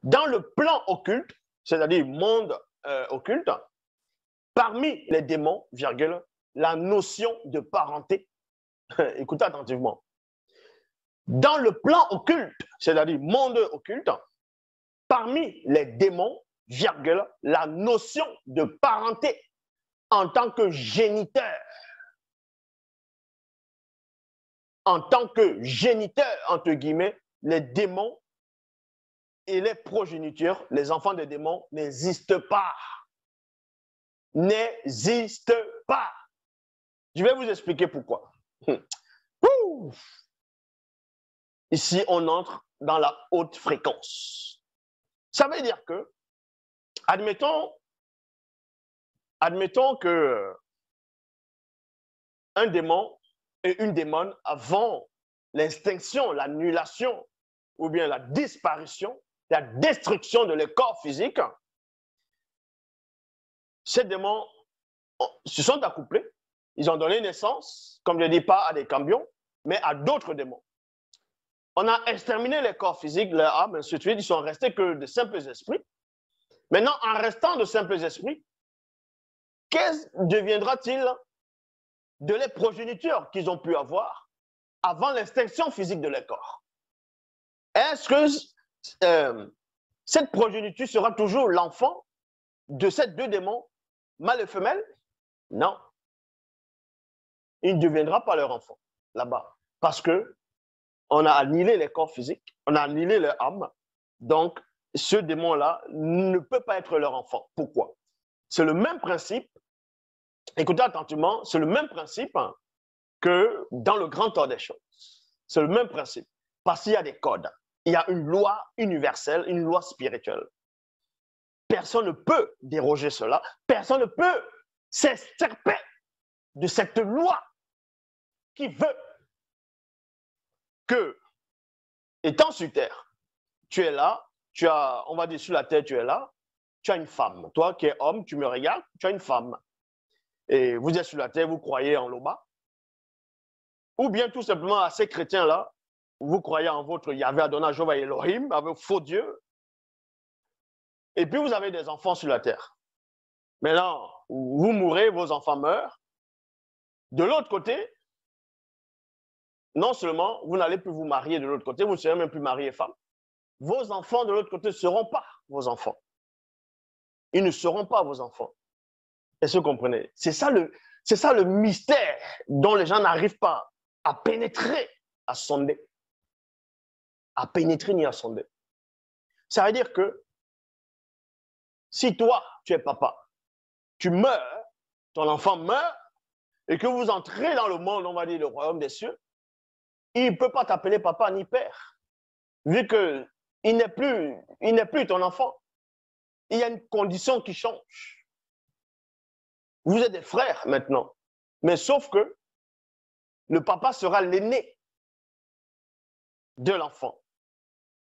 Dans le plan occulte, c'est-à-dire monde occulte, parmi les démons, virgule, la notion de parenté, écoutez attentivement, dans le plan occulte, c'est-à-dire monde occulte, parmi les démons, virgule, la notion de parenté en tant que géniteur. En tant que géniteur, entre guillemets, les démons et les progénitures, les enfants des démons, n'existent pas. N'existent pas. Je vais vous expliquer pourquoi. Ici, on entre dans la haute fréquence. Ça veut dire que, admettons que un démon et une démone, avant l'extinction, l'annulation ou bien la disparition, la destruction de leur corps physique, ces démons se sont accouplés, ils ont donné naissance, comme je ne dis pas à des cambions, mais à d'autres démons. On a exterminé les corps physiques, leur âme, ainsi de suite, ils sont restés que de simples esprits. Maintenant, en restant de simples esprits, qu'est-ce deviendra-t-il de les progénitures qu'ils ont pu avoir avant l'extinction physique de leur corps? Est-ce que cette progéniture sera toujours l'enfant de ces deux démons, mâle et femelle? Non. Il ne deviendra pas leur enfant là-bas. Parce que on a annihilé les corps physiques, on a annihilé leur âme. Donc, ce démon-là ne peut pas être leur enfant. Pourquoi? C'est le même principe, écoutez attentivement, c'est le même principe que dans le grand ordre des choses. C'est le même principe. Parce qu'il y a des codes. Il y a une loi universelle, une loi spirituelle. Personne ne peut déroger cela. Personne ne peut s'extirper de cette loi qui veut que, étant sur terre, tu es là, tu as, on va dire sur la terre, tu es là, tu as une femme. Toi qui es homme, tu me regardes, tu as une femme. Et vous êtes sur la terre, vous croyez en Loba. Ou bien tout simplement à ces chrétiens-là, vous croyez en votre Yahvé Adonai Jéhovah Elohim, avec faux Dieu. Et puis vous avez des enfants sur la terre. Maintenant, vous mourrez, vos enfants meurent. De l'autre côté, non seulement vous n'allez plus vous marier de l'autre côté, vous ne serez même plus marié femme. Vos enfants de l'autre côté ne seront pas vos enfants. Ils ne seront pas vos enfants. Est-ce que vous comprenez? C'est ça le mystère dont les gens n'arrivent pas à pénétrer, à sonder. À pénétrer ni à sonder. Ça veut dire que si toi, tu es papa, tu meurs, ton enfant meurt, et que vous entrez dans le monde, on va dire le royaume des cieux, il ne peut pas t'appeler papa ni père, vu qu'il n'est plus ton enfant. Il y a une condition qui change. Vous êtes des frères maintenant, mais sauf que le papa sera l'aîné de l'enfant.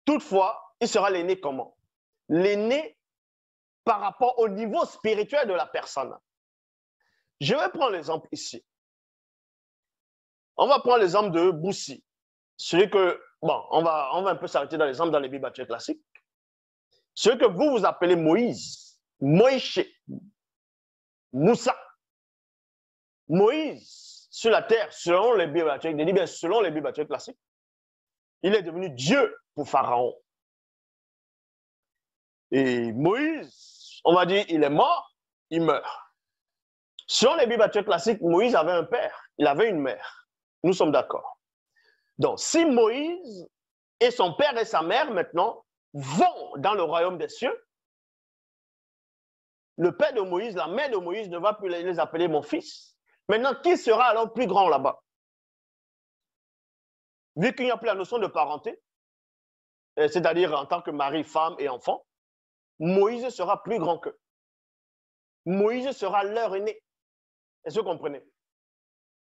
Toutefois, il sera l'aîné comment? L'aîné par rapport au niveau spirituel de la personne. Je vais prendre l'exemple ici. On va prendre l'exemple de Boussi. Celui que, bon, on va un peu s'arrêter dans l'exemple dans les Bibles classiques. Ce que vous appelez Moïse, Moïse, Moussa, Moïse sur la terre, selon les Bibles, selon les Bibles classiques, il est devenu Dieu pour Pharaon. Et Moïse, on va dire, il est mort, il meurt. Selon les Bibles classiques, Moïse avait un père, il avait une mère. Nous sommes d'accord. Donc, si Moïse et son père et sa mère, maintenant, vont dans le royaume des cieux, le père de Moïse, la mère de Moïse ne va plus les appeler mon fils. Maintenant, qui sera alors plus grand là-bas? Vu qu'il n'y a plus la notion de parenté, c'est-à-dire en tant que mari, femme et enfant, Moïse sera plus grand qu'eux. Moïse sera leur aîné. Est-ce que vous comprenez?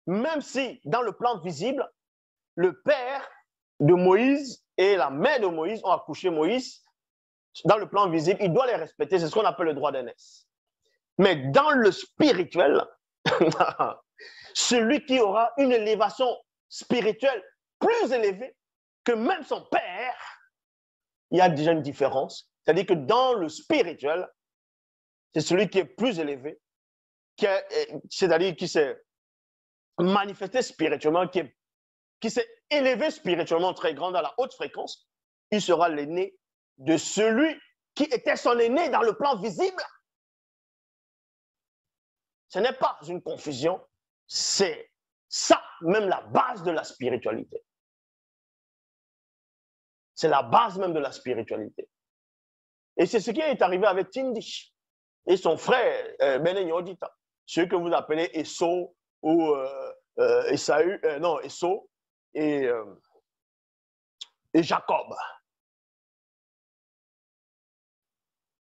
Même si, dans le plan visible, le père de Moïse et la mère de Moïse ont accouché Moïse, dans le plan visible, il doit les respecter. C'est ce qu'on appelle le droit d'aînesse. Mais dans le spirituel, celui qui aura une élévation spirituelle plus élevée que même son père, il y a déjà une différence. C'est-à-dire que dans le spirituel, c'est celui qui est plus élevé, c'est-à-dire qui s'est manifesté spirituellement, qui s'est élevé spirituellement très grand dans la haute fréquence. Il sera l'aîné de celui qui était son aîné dans le plan visible. Ce n'est pas une confusion, c'est ça, même la base de la spiritualité. C'est la base même de la spiritualité. Et c'est ce qui est arrivé avec Tindish et son frère Benen Yodita, ceux que vous appelez Esau ou Esaü, non, Esau et Jacob.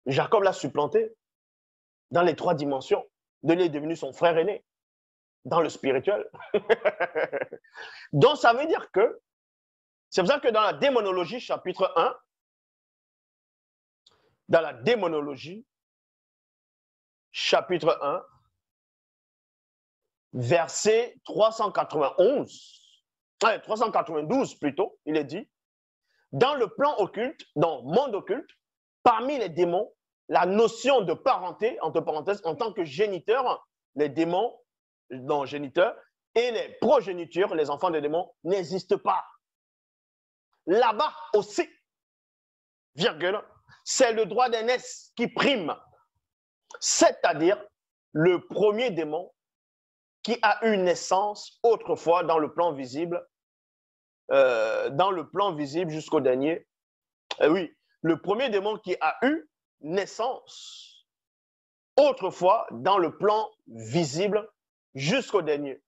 Jacob l'a supplanté dans les 3 dimensions. Il est devenu son frère aîné dans le spirituel. Donc, ça veut dire que c'est pour ça que dans la démonologie, chapitre 1, dans la démonologie, chapitre 1, verset 392 plutôt, il est dit, dans le plan occulte, dans le monde occulte, parmi les démons, la notion de parenté, entre parenthèses, en tant que géniteur, les démons, non, géniteurs, et les progénitures, les enfants des démons, n'existent pas. Là-bas aussi, virgule, c'est le droit d'aînesse qui prime, c'est-à-dire le premier démon qui a eu naissance autrefois dans le plan visible jusqu'au dernier. Oui, le premier démon qui a eu naissance autrefois dans le plan visible jusqu'au dernier.